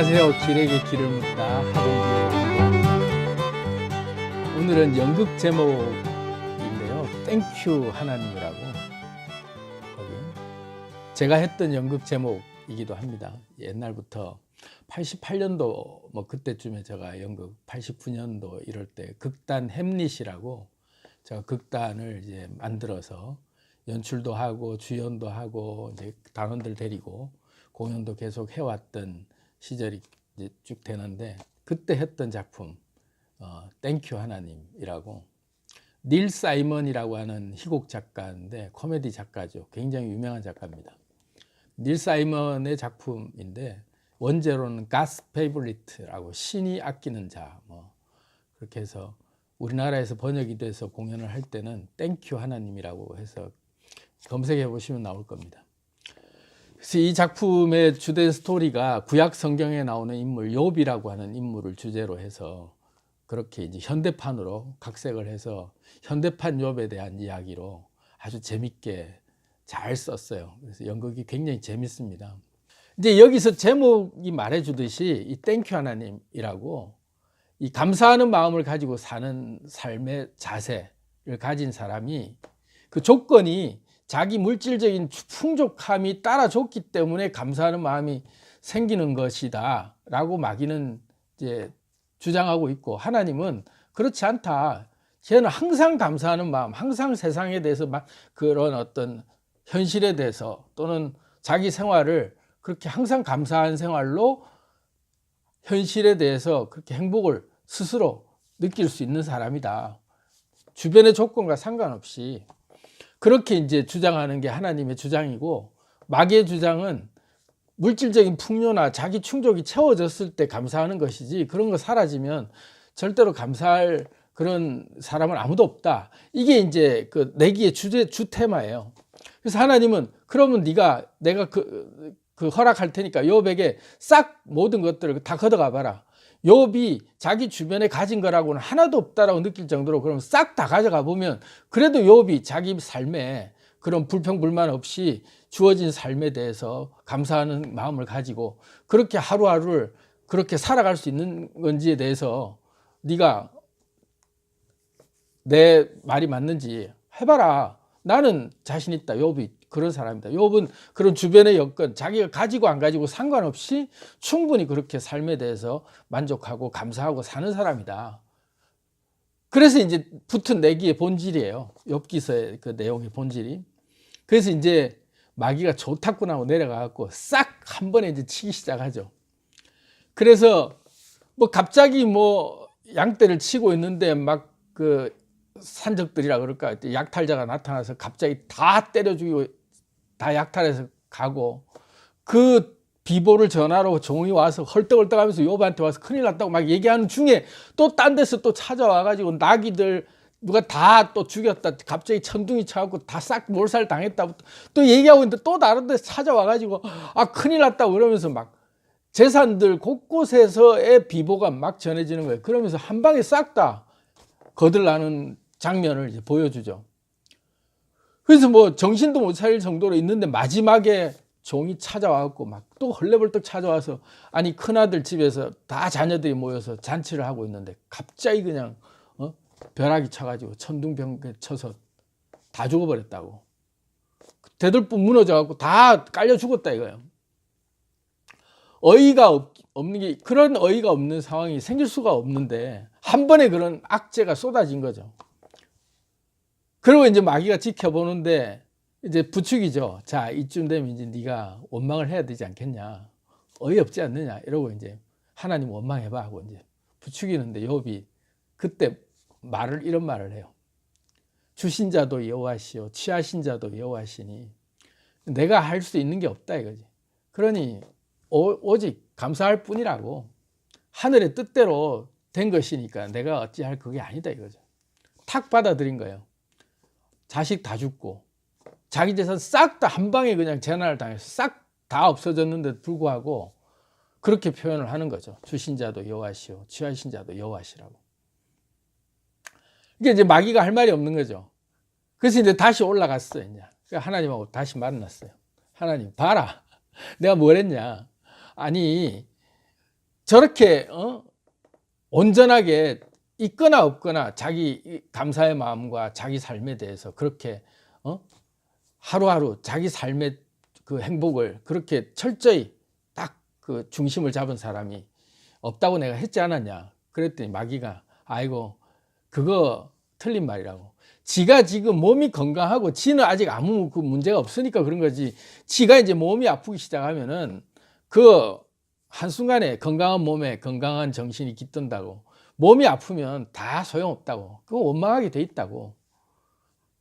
안녕하세요. 길에게 길을 묻다 하동길입니다. 오늘은 연극 제목인데요. 땡큐 하나님이라고, 거기 제가 했던 연극 제목이기도 합니다. 옛날부터 88년도 뭐 그때쯤에 제가 연극 89년도 이럴 때 극단 햄릿이라고 제가 극단을 이제 만들어서 연출도 하고 주연도 하고 이제 단원들 데리고 공연도 계속 해왔던 시절이 이제 쭉 되는데, 그때 했던 작품 땡큐 하나님이라고, 닐 사이먼이라고 하는 희곡 작가인데 코미디 작가죠. 굉장히 유명한 작가입니다. 닐 사이먼의 작품인데 원제로는 God's Favorite라고, 신이 아끼는 자, 뭐 그렇게 해서 우리나라에서 번역이 돼서 공연을 할 때는 땡큐 하나님이라고 해서 검색해 보시면 나올 겁니다. 그래서 이 작품의 주된 스토리가 구약 성경에 나오는 인물 욥이라고 하는 인물을 주제로 해서 그렇게 이제 현대판으로 각색을 해서 현대판 욥에 대한 이야기로 아주 재밌게 잘 썼어요. 그래서 연극이 굉장히 재밌습니다. 이제 여기서 제목이 말해주듯이 이 땡큐 하나님이라고, 이 감사하는 마음을 가지고 사는 삶의 자세를 가진 사람이, 그 조건이 자기 물질적인 풍족함이 따라줬기 때문에 감사하는 마음이 생기는 것이다 라고 마귀는 이제 주장하고 있고, 하나님은 그렇지 않다. 쟤는 항상 감사하는 마음, 항상 세상에 대해서 그런 어떤 현실에 대해서 또는 자기 생활을 그렇게 항상 감사한 생활로 현실에 대해서 그렇게 행복을 스스로 느낄 수 있는 사람이다. 주변의 조건과 상관없이 그렇게 이제 주장하는 게 하나님의 주장이고, 마귀의 주장은 물질적인 풍요나 자기 충족이 채워졌을 때 감사하는 것이지, 그런 거 사라지면 절대로 감사할 그런 사람은 아무도 없다. 이게 이제 그 내기의 주 테마예요. 그래서 하나님은 그러면 내가 그 허락할 테니까 욥에게 싹 모든 것들을 다 걷어가 봐라. 욥이 자기 주변에 가진 거라고는 하나도 없다라고 느낄 정도로 그러면 싹 다 가져가 보면, 그래도 욥이 자기 삶에 그런 불평불만 없이 주어진 삶에 대해서 감사하는 마음을 가지고 그렇게 하루하루를 그렇게 살아갈 수 있는 건지에 대해서 네가 내 말이 맞는지 해봐라. 나는 자신 있다. 욥이 그런 사람이다. 욥은 그런 주변의 여건, 자기가 가지고 안 가지고 상관없이 충분히 그렇게 삶에 대해서 만족하고 감사하고 사는 사람이다. 그래서 이제 붙은 내기의 본질이에요. 욥기서의 그 내용의 본질이. 그래서 이제 마귀가 좋다구나 하고 내려가갖고 싹 한 번에 이제 치기 시작하죠. 그래서 뭐 갑자기 뭐 양떼를 치고 있는데 막 그 산적들이라 그럴까, 약탈자가 나타나서 갑자기 다 때려 죽이고 다 약탈해서 가고, 그 비보를 전하러 종이 와서 헐떡헐떡하면서 욥한테 와서 큰일 났다고 막 얘기하는 중에 또 딴 데서 또 찾아와가지고 나귀들 누가 다 또 죽였다, 갑자기 천둥이 쳐갖고 다 싹 몰살 당했다 또 얘기하고 있는데, 또 다른 데서 찾아와가지고 아 큰일 났다고 그러면서 막 재산들 곳곳에서의 비보가 막 전해지는 거예요. 그러면서 한 방에 싹 다 거들나는 장면을 이제 보여주죠. 그래서 뭐 정신도 못 차릴 정도로 있는데 마지막에 종이 찾아와갖고 막 또 헐레벌떡 찾아와서, 아니 큰아들 집에서 다 자녀들이 모여서 잔치를 하고 있는데 갑자기 그냥 벼락이 쳐가지고 천둥병 쳐서 다 죽어버렸다고. 대들보 무너져갖고 다 깔려 죽었다 이거예요. 어이가 없는 게, 그런 어이가 없는 상황이 생길 수가 없는데 한 번에 그런 악재가 쏟아진 거죠. 그리고 이제 마귀가 지켜보는데 이제 부추기죠. 자, 이쯤 되면 이제 네가 원망을 해야 되지 않겠냐, 어이없지 않느냐 이러고 이제 하나님 원망해봐 하고 이제 부추기는데, 욥이 그때 이런 말을 해요. 주신 자도 여호와시요 취하신 자도 여호와시니 내가 할 수 있는 게 없다 이거지. 그러니 오직 감사할 뿐이라고, 하늘의 뜻대로 된 것이니까 내가 어찌할 그게 아니다 이거죠. 탁 받아들인 거예요. 자식 다 죽고 자기 재산 싹 다 한 방에 그냥 재난을 당해서 싹 다 없어졌는데도 불구하고 그렇게 표현을 하는 거죠. 주신 자도 여호와시요 취하신 자도 여호와시라고. 이게 이제 마귀가 할 말이 없는 거죠. 그래서 이제 다시 올라갔어요. 이제 하나님하고 다시 만났어요. 하나님 봐라, 내가 뭘 했냐. 아니 저렇게 온전하게 있거나 없거나 자기 감사의 마음과 자기 삶에 대해서 그렇게 하루하루 자기 삶의 그 행복을 그렇게 철저히 딱 그 중심을 잡은 사람이 없다고 내가 했지 않았냐. 그랬더니 마귀가 아이고 그거 틀린 말이라고. 지가 지금 몸이 건강하고 지는 아직 아무 그 문제가 없으니까 그런 거지. 지가 이제 몸이 아프기 시작하면은 그 한순간에 건강한 몸에 건강한 정신이 깃든다고. 몸이 아프면 다 소용없다고. 그거 원망하게 돼 있다고.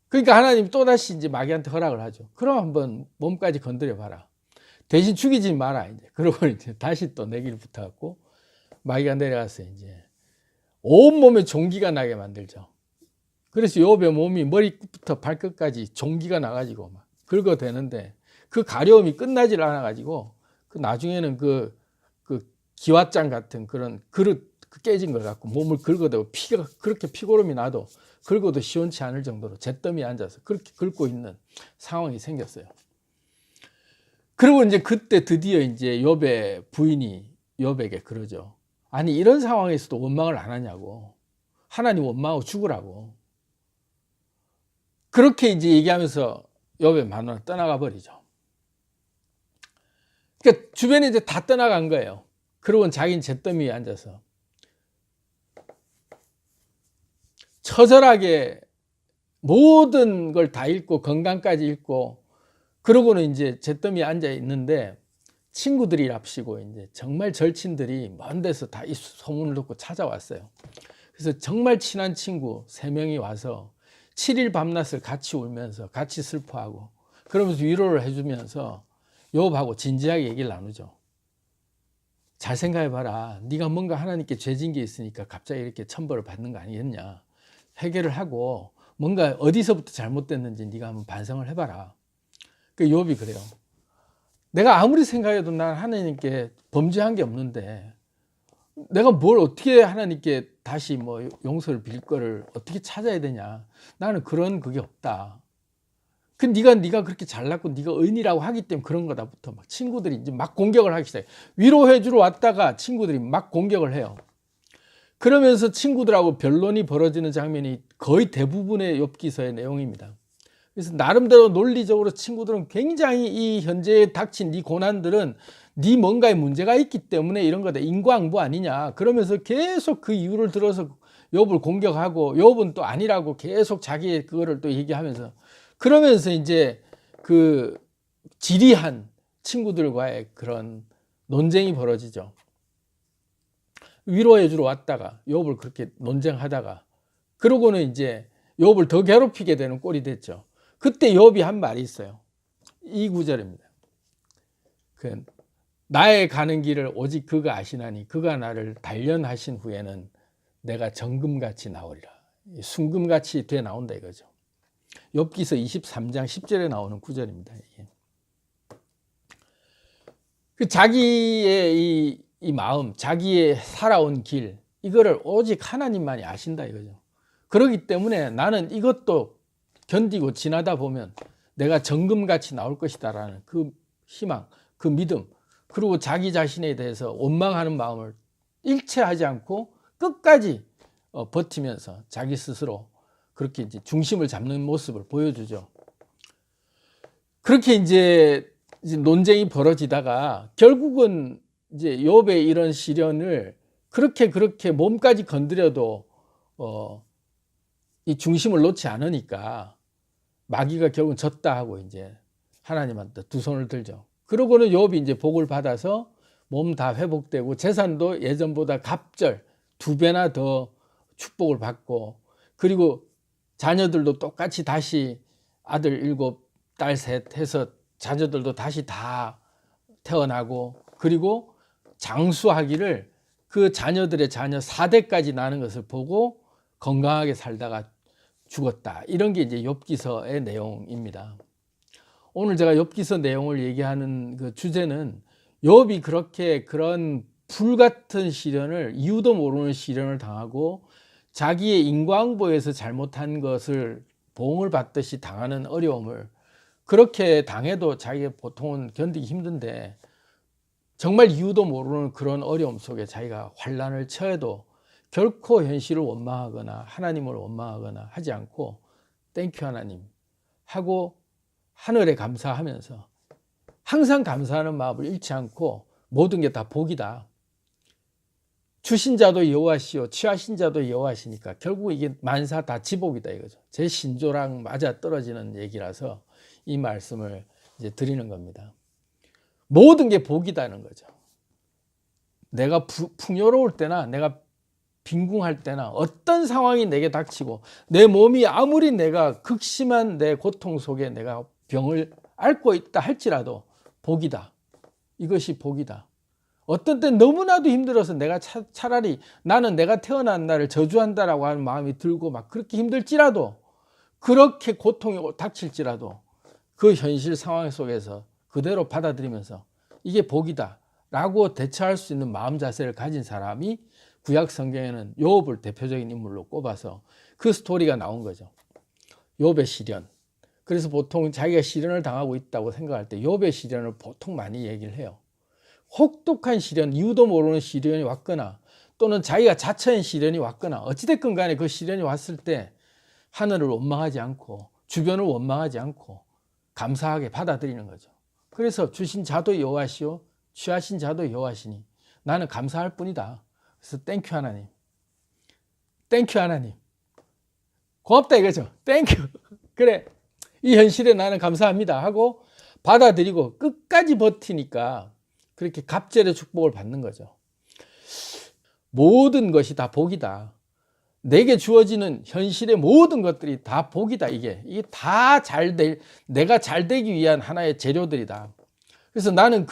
그러니까 하나님이 또다시 이제 마귀한테 허락을 하죠. 그럼 한번 몸까지 건드려 봐라. 대신 죽이지 마라. 이제. 그러고 이제 다시 또 내기를 붙어갖고 마귀가 내려가서 이제 온몸에 종기가 나게 만들죠. 그래서 욥의 몸이 머리부터 발끝까지 종기가 나가지고 막 긁어대는데 그 가려움이 끝나질 않아가지고 그 나중에는 그 기왓장 같은 그런 그릇 깨진 걸 갖고 몸을 긁어대고 피가 그렇게 피고름이 나도 긁어도 시원치 않을 정도로 잿더미에 앉아서 그렇게 긁고 있는 상황이 생겼어요. 그리고 이제 그때 드디어 이제 욥의 부인이 욥에게 그러죠. 아니 이런 상황에서도 원망을 안 하냐고. 하나님 원망하고 죽으라고. 그렇게 이제 얘기하면서 욥의 마누라는 떠나가 버리죠. 그러니까 주변에 이제 다 떠나간 거예요. 그러고는 자기는 잿더미 위에 앉아서 처절하게 모든 걸 다 잃고 건강까지 잃고 그러고는 이제 잿더미에 앉아 있는데 친구들이 랍시고 이제 정말 절친들이 먼 데서 다 이 소문을 듣고 찾아왔어요. 그래서 정말 친한 친구 3명이 와서 7일 밤낮을 같이 울면서 같이 슬퍼하고 그러면서 위로를 해주면서 욥하고 진지하게 얘기를 나누죠. 잘 생각해봐라. 네가 뭔가 하나님께 죄진 게 있으니까 갑자기 이렇게 천벌을 받는 거 아니겠냐. 해결을 하고 뭔가 어디서부터 잘못됐는지 네가 한번 반성을 해봐라. 그 욥이 그래요. 내가 아무리 생각해도 난 하나님께 범죄한 게 없는데 내가 뭘 어떻게 하나님께 다시 뭐 용서를 빌 거를 어떻게 찾아야 되냐. 나는 그런 그게 없다. 그 네가 그렇게 잘났고 네가 의인이라고 하기 때문에 그런 거다부터 막 친구들이 이제 막 공격을 하기 시작해. 위로해 주러 왔다가 친구들이 막 공격을 해요. 그러면서 친구들하고 변론이 벌어지는 장면이 거의 대부분의 욥기서의 내용입니다. 그래서 나름대로 논리적으로 친구들은 굉장히 이 현재에 닥친 이 고난들은 네 뭔가에 문제가 있기 때문에 이런 거다. 인과응보 아니냐. 그러면서 계속 그 이유를 들어서 욥을 공격하고 욥은 또 아니라고 계속 자기의 그거를 또 얘기하면서 그러면서 이제 그 지리한 친구들과의 그런 논쟁이 벌어지죠. 위로해 주러 왔다가 욥을 그렇게 논쟁하다가 그러고는 이제 욥을 더 괴롭히게 되는 꼴이 됐죠. 그때 욥이 한 말이 있어요. 이 구절입니다. 나의 가는 길을 오직 그가 아시나니 그가 나를 단련하신 후에는 내가 정금같이 나오리라. 순금같이 돼 나온다 이거죠. 욥기서 23장 10절에 나오는 구절입니다. 그 자기의 이 마음, 자기의 살아온 길, 이거를 오직 하나님만이 아신다 이거죠. 그렇기 때문에 나는 이것도 견디고 지나다 보면 내가 정금같이 나올 것이다라는 그 희망, 그 믿음, 그리고 자기 자신에 대해서 원망하는 마음을 일체하지 않고 끝까지 버티면서 자기 스스로 그렇게 이제 중심을 잡는 모습을 보여주죠. 그렇게 이제 논쟁이 벌어지다가 결국은 이제 욥의 이런 시련을 그렇게 몸까지 건드려도 이 중심을 놓지 않으니까 마귀가 결국은 졌다 하고 이제 하나님한테 두 손을 들죠. 그러고는 욥이 이제 복을 받아서 몸 다 회복되고 재산도 예전보다 갑절 2배나 더 축복을 받고 그리고 자녀들도 똑같이 다시 아들 7, 딸 3 해서 자녀들도 다시 다 태어나고 그리고 장수하기를 그 자녀들의 자녀 4대까지 나는 것을 보고 건강하게 살다가 죽었다. 이런 게 이제 욥기서의 내용입니다. 오늘 제가 욥기서 내용을 얘기하는 그 주제는 욥이 그렇게 그런 불같은 시련을 이유도 모르는 시련을 당하고 자기의 인과응보에서 잘못한 것을 보응을 받듯이 당하는 어려움을 그렇게 당해도 자기가 보통은 견디기 힘든데 정말 이유도 모르는 그런 어려움 속에 자기가 환난을 처해도 결코 현실을 원망하거나 하나님을 원망하거나 하지 않고 땡큐 하나님 하고 하늘에 감사하면서 항상 감사하는 마음을 잃지 않고 모든 게 다 복이다. 주신 자도 여호와시요 취하신 자도 여호와시니까 결국 이게 만사 다 지복이다 이거죠. 제 신조랑 맞아 떨어지는 얘기라서 이 말씀을 이제 드리는 겁니다. 모든 게 복이다는 거죠. 내가 풍요로울 때나 내가 빈궁할 때나 어떤 상황이 내게 닥치고 내 몸이 아무리 내가 극심한 내 고통 속에 내가 병을 앓고 있다 할지라도 복이다. 이것이 복이다. 어떤 때 너무나도 힘들어서 내가 차라리 나는 내가 태어난 날을 저주한다라고 하는 마음이 들고 막 그렇게 힘들지라도 그렇게 고통이 닥칠지라도 그 현실 상황 속에서 그대로 받아들이면서 이게 복이다 라고 대처할 수 있는 마음 자세를 가진 사람이 구약 성경에는 욥을 대표적인 인물로 꼽아서 그 스토리가 나온 거죠. 욥의 시련. 그래서 보통 자기가 시련을 당하고 있다고 생각할 때 욥의 시련을 보통 많이 얘기를 해요. 혹독한 시련, 이유도 모르는 시련이 왔거나 또는 자기가 자처한 시련이 왔거나 어찌됐건 간에 그 시련이 왔을 때 하늘을 원망하지 않고 주변을 원망하지 않고 감사하게 받아들이는 거죠. 그래서 주신 자도 여호와시요 취하신 자도 여호와시니 나는 감사할 뿐이다. 그래서 땡큐 하나님, 땡큐 하나님, 고맙다 이거죠. 땡큐. 그래, 이 현실에 나는 감사합니다 하고 받아들이고 끝까지 버티니까 그렇게 갑절의 축복을 받는 거죠. 모든 것이 다 복이다. 내게 주어지는 현실의 모든 것들이 다 복이다. 이게 다 내가 잘 되기 위한 하나의 재료들이다. 그래서 나는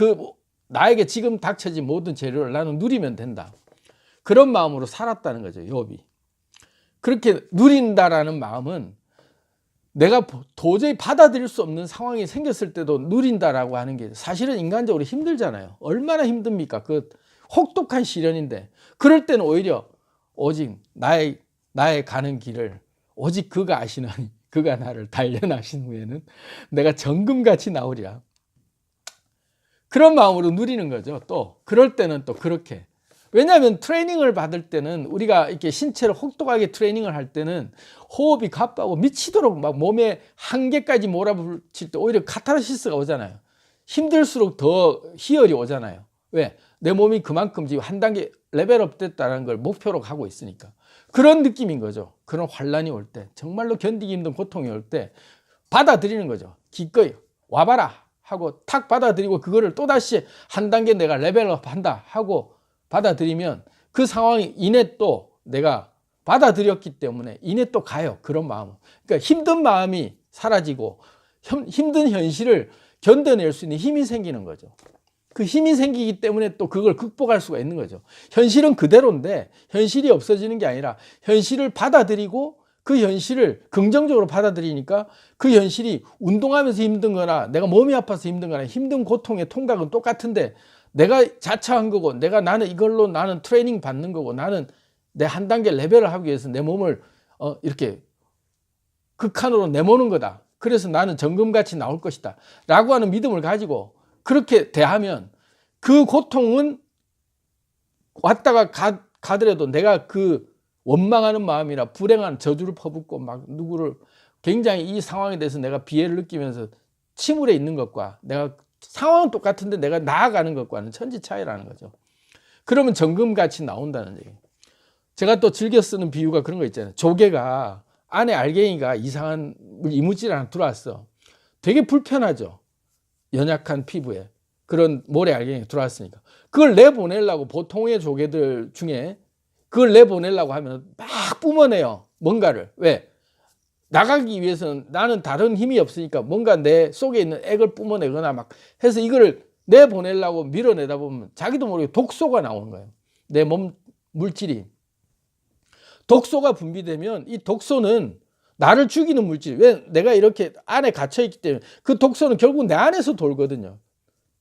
나에게 지금 닥쳐진 모든 재료를 나는 누리면 된다. 그런 마음으로 살았다는 거죠, 욥이. 그렇게 누린다라는 마음은 내가 도저히 받아들일 수 없는 상황이 생겼을 때도 누린다라고 하는 게 사실은 인간적으로 힘들잖아요. 얼마나 힘듭니까? 그 혹독한 시련인데 그럴 때는 오히려 오직 나의 가는 길을 오직 그가 아시나니 그가 나를 단련하신 후에는 내가 정금같이 나오리라. 그런 마음으로 누리는 거죠. 또 그럴 때는 또 그렇게. 왜냐하면 트레이닝을 받을 때는 우리가 이렇게 신체를 혹독하게 트레이닝을 할 때는 호흡이 가빠고 미치도록 막 몸에 한계까지 몰아붙일 때 오히려 카타르시스가 오잖아요. 힘들수록 더 희열이 오잖아요. 왜? 내 몸이 그만큼 지금 한 단계 레벨업 됐다는 걸 목표로 가고 있으니까. 그런 느낌인 거죠. 그런 환란이 올 때, 정말로 견디기 힘든 고통이 올 때 받아들이는 거죠. 기꺼이 와봐라 하고 탁 받아들이고 그거를 또다시 한 단계 내가 레벨업 한다 하고 받아들이면 그 상황이 이내 또 내가 받아들였기 때문에 이내 또 가요. 그런 마음. 그러니까 힘든 마음이 사라지고 힘든 현실을 견뎌낼 수 있는 힘이 생기는 거죠. 그 힘이 생기기 때문에 또 그걸 극복할 수가 있는 거죠. 현실은 그대로인데 현실이 없어지는 게 아니라 현실을 받아들이고 그 현실을 긍정적으로 받아들이니까 그 현실이 운동하면서 힘든 거나 내가 몸이 아파서 힘든 거나 힘든 고통의 통각은 똑같은데 내가 자처한 거고 나는 이걸로 나는 트레이닝 받는 거고 나는 내 한 단계 레벨을 하기 위해서 내 몸을 이렇게 극한으로 내모는 거다. 그래서 나는 정금같이 나올 것이다 라고 하는 믿음을 가지고 그렇게 대하면 그 고통은 왔다가 가더라도 내가 그 원망하는 마음이나 불행한 저주를 퍼붓고 막 누구를 굉장히 이 상황에 대해서 내가 비애를 느끼면서 침울해 있는 것과 내가 상황은 똑같은데 내가 나아가는 것과는 천지 차이라는 거죠. 그러면 정금같이 나온다는 얘기예요. 제가 또 즐겨 쓰는 비유가 그런 거 있잖아요. 조개가 안에 알갱이가 이상한 이물질 하나 들어왔어. 되게 불편하죠. 연약한 피부에 그런 모래 알갱이가 들어왔으니까 그걸 내보내려고 보통의 조개들 중에 그걸 내보내려고 하면 막 뿜어내요. 뭔가를. 왜? 나가기 위해서는 나는 다른 힘이 없으니까 뭔가 내 속에 있는 액을 뿜어내거나 막 해서 이거를 내보내려고 밀어내다 보면 자기도 모르게 독소가 나오는 거예요. 내 몸 물질이. 독소가 분비되면 이 독소는 나를 죽이는 물질. 왜? 내가 이렇게 안에 갇혀있기 때문에 그 독소는 결국 내 안에서 돌거든요.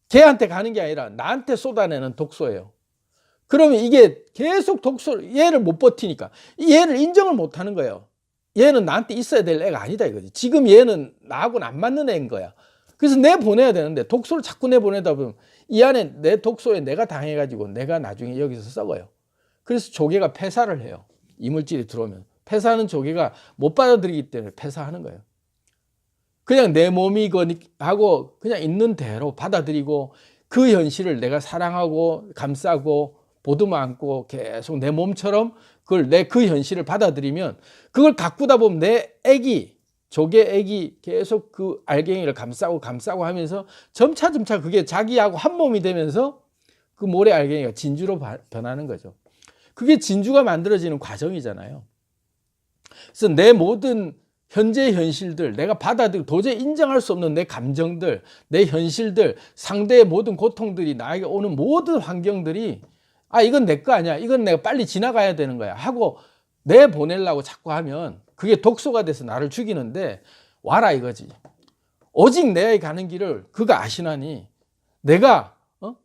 걔한테 가는 게 아니라 나한테 쏟아내는 독소예요. 그러면 이게 계속 얘를 못 버티니까 얘를 인정을 못 하는 거예요. 얘는 나한테 있어야 될 애가 아니다 이거지. 지금 얘는 나하고는 안 맞는 애인 거야. 그래서 내보내야 되는데 독소를 자꾸 내보내다 보면 이 안에 내 독소에 내가 당해가지고 내가 나중에 여기서 썩어요. 그래서 조개가 폐사를 해요. 이물질이 들어오면. 폐사하는 조개가 못 받아들이기 때문에 폐사하는 거예요. 그냥 내 몸이 하고 그냥 있는 대로 받아들이고 그 현실을 내가 사랑하고 감싸고 보듬어 안고 계속 내 몸처럼 그걸 그 현실을 받아들이면 그걸 가꾸다 보면 내 조개 애기 계속 그 알갱이를 감싸고 하면서 점차 그게 자기하고 한 몸이 되면서 그 모래 알갱이가 진주로 변하는 거죠. 그게 진주가 만들어지는 과정이잖아요. 그래서 내 모든 현재 현실들, 내가 받아들이고 도저히 인정할 수 없는 내 감정들, 내 현실들, 상대의 모든 고통들이 나에게 오는 모든 환경들이 이건 내 거 아니야. 이건 내가 빨리 지나가야 되는 거야. 하고 내보내려고 자꾸 하면 그게 독소가 돼서 나를 죽이는데 와라 이거지. 오직 내가 가는 길을 그가 아시나니 내가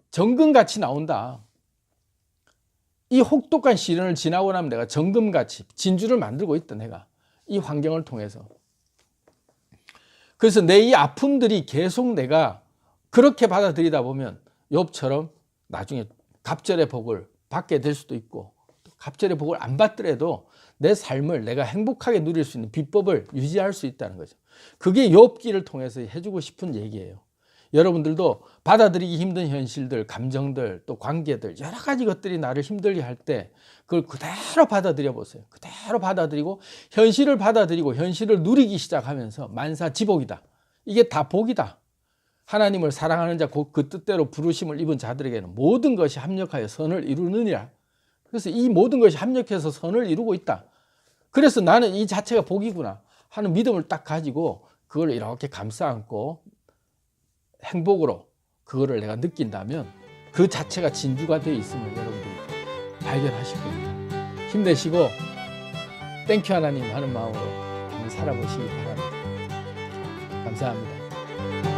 정금같이 나온다. 이 혹독한 시련을 지나고 나면 내가 정금같이 진주를 만들고 있다. 내가 이 환경을 통해서. 그래서 내 이 아픔들이 계속 내가 그렇게 받아들이다 보면 욥처럼 나중에 갑절의 복을 받게 될 수도 있고 갑절의 복을 안 받더라도 내 삶을 내가 행복하게 누릴 수 있는 비법을 유지할 수 있다는 거죠. 그게 욥기를 통해서 해주고 싶은 얘기예요. 여러분들도 받아들이기 힘든 현실들, 감정들, 또 관계들 여러 가지 것들이 나를 힘들게 할 때 그걸 그대로 받아들여 보세요. 그대로 받아들이고 현실을 받아들이고 현실을 누리기 시작하면서 만사지복이다. 이게 다 복이다. 하나님을 사랑하는 자, 그 뜻대로 부르심을 입은 자들에게는 모든 것이 합력하여 선을 이루느니라. 그래서 이 모든 것이 합력해서 선을 이루고 있다. 그래서 나는 이 자체가 복이구나 하는 믿음을 딱 가지고 그걸 이렇게 감싸 안고 행복으로 그거를 내가 느낀다면 그 자체가 진주가 되어 있음을 여러분들이 발견하실 겁니다. 힘내시고 땡큐 하나님 하는 마음으로 한번 살아보시기 바랍니다. 감사합니다.